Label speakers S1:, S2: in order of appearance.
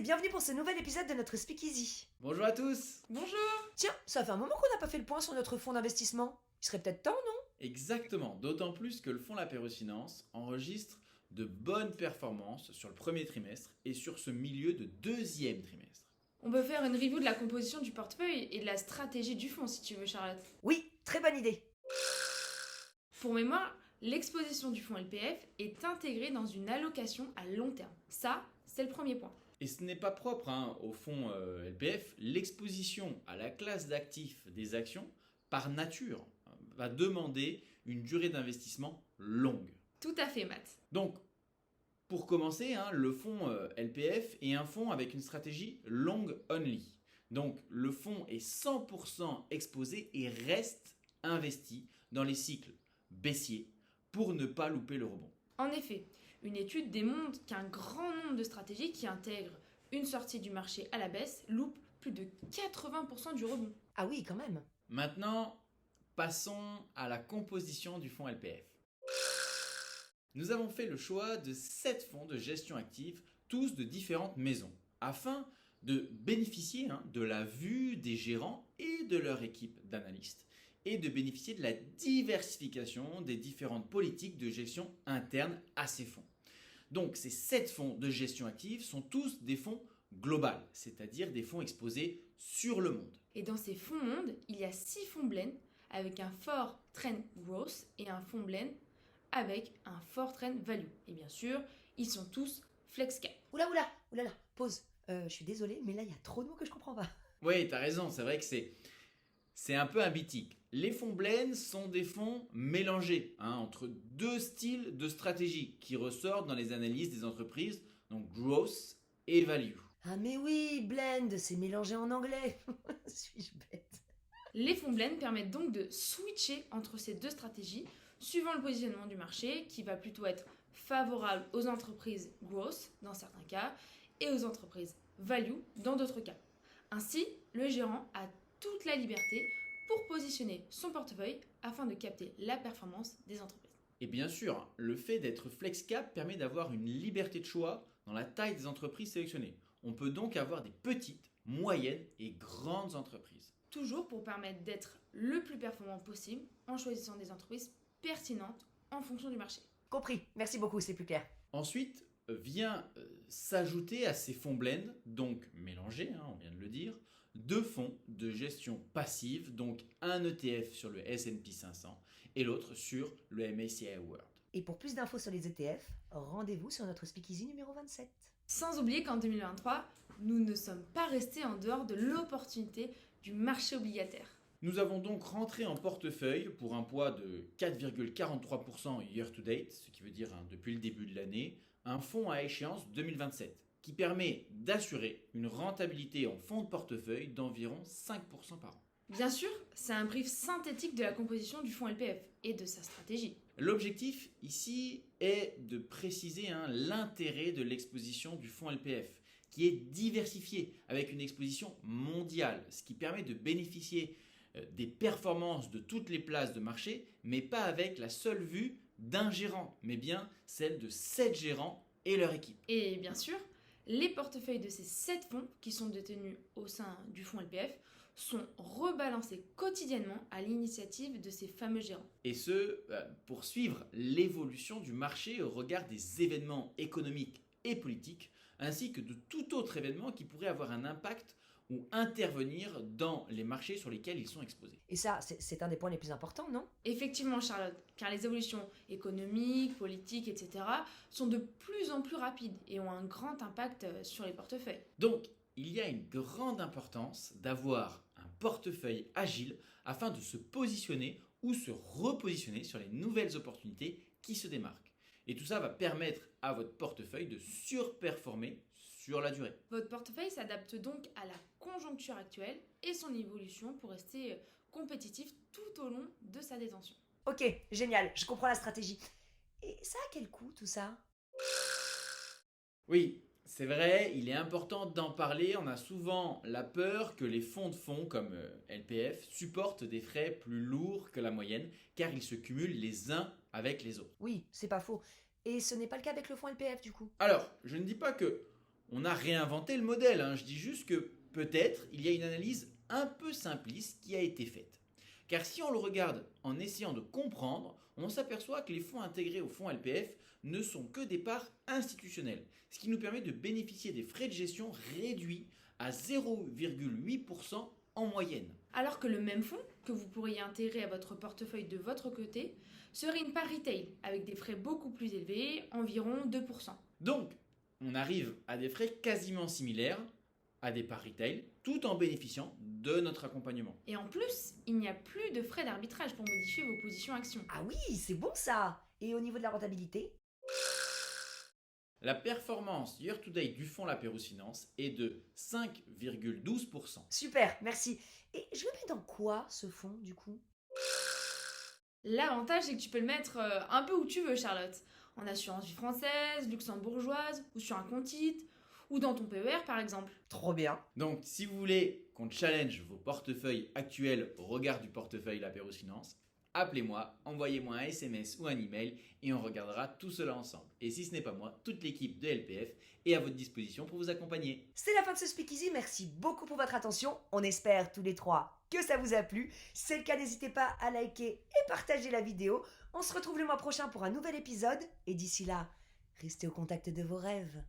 S1: bienvenue pour ce nouvel épisode de notre Speakeasy.
S2: Bonjour à tous.
S3: Bonjour.
S1: Tiens, ça fait un moment qu'on n'a pas fait le point sur notre fonds d'investissement. Il serait peut-être temps, non?
S2: Exactement, d'autant plus que le fonds La Pérouse Finance enregistre de bonnes performances sur le premier trimestre et sur ce milieu de deuxième trimestre.
S3: On peut faire une review de la composition du portefeuille et de la stratégie du fonds si tu veux, Charlotte.
S1: Oui, très bonne idée.
S3: Pour mémoire, l'exposition du fonds LPF est intégrée dans une allocation à long terme. Ça, c'est le premier point.
S2: Et ce n'est pas propre au fonds LPF, l'exposition à la classe d'actifs des actions, par nature, va demander une durée d'investissement longue.
S3: Tout à fait, Matt.
S2: Donc, pour commencer, le fonds LPF est un fonds avec une stratégie long only. Donc, le fonds est 100% exposé et reste investi dans les cycles baissiers pour ne pas louper le rebond.
S3: En effet, une étude démontre qu'un grand nombre de stratégies qui intègrent une sortie du marché à la baisse loupent plus de 80% du rebond.
S1: Ah oui, quand même.
S2: Maintenant, passons à la composition du fonds LPF. Nous avons fait le choix de 7 fonds de gestion active, tous de différentes maisons, afin de bénéficier de la vue des gérants et de leur équipe d'analystes, et de bénéficier de la diversification des différentes politiques de gestion interne à ces fonds. Donc ces 7 fonds de gestion active sont tous des fonds globaux, c'est-à-dire des fonds exposés sur le monde.
S3: Et dans ces fonds monde, il y a 6 fonds blend avec un fort trend growth et un fonds blend avec un fort trend value. Et bien sûr, ils sont tous flex cap.
S1: Oula, pause. Je suis désolée, mais là, il y a trop de mots que je comprends pas.
S2: Oui, tu as raison, c'est vrai que c'est un peu un bitique. Les fonds blend sont des fonds mélangés entre deux styles de stratégie qui ressortent dans les analyses des entreprises, donc growth et value.
S1: Ah mais oui, blend, c'est mélangé en anglais. Suis-je bête?
S3: Les fonds blend permettent donc de switcher entre ces deux stratégies suivant le positionnement du marché qui va plutôt être favorable aux entreprises growth dans certains cas et aux entreprises value dans d'autres cas. Ainsi, le gérant a toute la liberté pour positionner son portefeuille afin de capter la performance des entreprises.
S2: Et bien sûr, le fait d'être flex cap permet d'avoir une liberté de choix dans la taille des entreprises sélectionnées. On peut donc avoir des petites, moyennes et grandes entreprises.
S3: Toujours pour permettre d'être le plus performant possible en choisissant des entreprises pertinentes en fonction du marché.
S1: Compris, merci beaucoup, c'est plus clair.
S2: Ensuite, vient s'ajouter à ces fonds blend, donc mélangés, on vient de le dire, 2 fonds de gestion passive, donc un ETF sur le S&P 500 et l'autre sur le MSCI World.
S1: Et pour plus d'infos sur les ETF, rendez-vous sur notre Speakeasy numéro 27.
S3: Sans oublier qu'en 2023, nous ne sommes pas restés en dehors de l'opportunité du marché obligataire.
S2: Nous avons donc rentré en portefeuille pour un poids de 4,43% year to date, ce qui veut dire depuis le début de l'année, un fonds à échéance 2027 qui permet d'assurer une rentabilité en fonds de portefeuille d'environ 5% par an.
S3: Bien sûr, c'est un brief synthétique de la composition du fonds LPF et de sa stratégie.
S2: L'objectif ici est de préciser l'intérêt de l'exposition du fonds LPF, qui est diversifié avec une exposition mondiale, ce qui permet de bénéficier des performances de toutes les places de marché, mais pas avec la seule vue d'un gérant, mais bien celle de 7 gérants et leur équipe.
S3: Et bien sûr, les portefeuilles de ces 7 fonds qui sont détenus au sein du fonds LPF sont rebalancés quotidiennement à l'initiative de ces fameux gérants.
S2: Et ce, pour suivre l'évolution du marché au regard des événements économiques et politiques, ainsi que de tout autre événement qui pourrait avoir un impact ou intervenir dans les marchés sur lesquels ils sont exposés.
S1: Et ça, c'est un des points les plus importants, non?
S3: Effectivement, Charlotte, car les évolutions économiques, politiques, etc. sont de plus en plus rapides et ont un grand impact sur les portefeuilles.
S2: Donc, il y a une grande importance d'avoir un portefeuille agile afin de se positionner ou se repositionner sur les nouvelles opportunités qui se démarquent. Et tout ça va permettre à votre portefeuille de surperformer sur la durée.
S3: Votre portefeuille s'adapte donc à la conjoncture actuelle et son évolution pour rester compétitif tout au long de sa détention.
S1: Ok, génial, je comprends la stratégie. Et ça a quel coût tout ça?
S2: Oui, c'est vrai, il est important d'en parler. On a souvent la peur que les fonds de fonds comme LPF supportent des frais plus lourds que la moyenne car ils se cumulent les uns avec les autres.
S1: Oui, c'est pas faux. Et ce n'est pas le cas avec le fonds LPF du coup.
S2: Alors, je ne dis pas que on n'a réinventé le modèle, hein. Je dis juste que peut-être il y a une analyse un peu simpliste qui a été faite. Car si on le regarde en essayant de comprendre, on s'aperçoit que les fonds intégrés au fonds LPF ne sont que des parts institutionnelles, ce qui nous permet de bénéficier des frais de gestion réduits à 0,8% en moyenne.
S3: Alors que le même fonds, que vous pourriez intégrer à votre portefeuille de votre côté, serait une part retail, avec des frais beaucoup plus élevés, environ 2%.
S2: Donc, on arrive à des frais quasiment similaires à des parts retail, tout en bénéficiant de notre accompagnement.
S3: Et en plus, il n'y a plus de frais d'arbitrage pour modifier vos positions actions.
S1: Ah oui, c'est bon ça. Et au niveau de la rentabilité?
S2: La performance year-to-date du fonds La Pérouse Finance est de 5,12%.
S1: Super, merci. Et je le mets dans quoi ce fonds du coup?
S3: L'avantage, c'est que tu peux le mettre un peu où tu veux, Charlotte. En assurance vie française, luxembourgeoise, ou sur un compte titre, ou dans ton PER par exemple.
S1: Trop bien.
S2: Donc, si vous voulez qu'on challenge vos portefeuilles actuels au regard du portefeuille La Pérouse Finance, appelez-moi, envoyez-moi un SMS ou un email et on regardera tout cela ensemble. Et si ce n'est pas moi, toute l'équipe de LPF est à votre disposition pour vous accompagner.
S1: C'est la fin de ce Speakeasy, merci beaucoup pour votre attention. On espère tous les trois que ça vous a plu. Si c'est le cas, n'hésitez pas à liker et partager la vidéo. On se retrouve le mois prochain pour un nouvel épisode. Et d'ici là, restez au contact de vos rêves.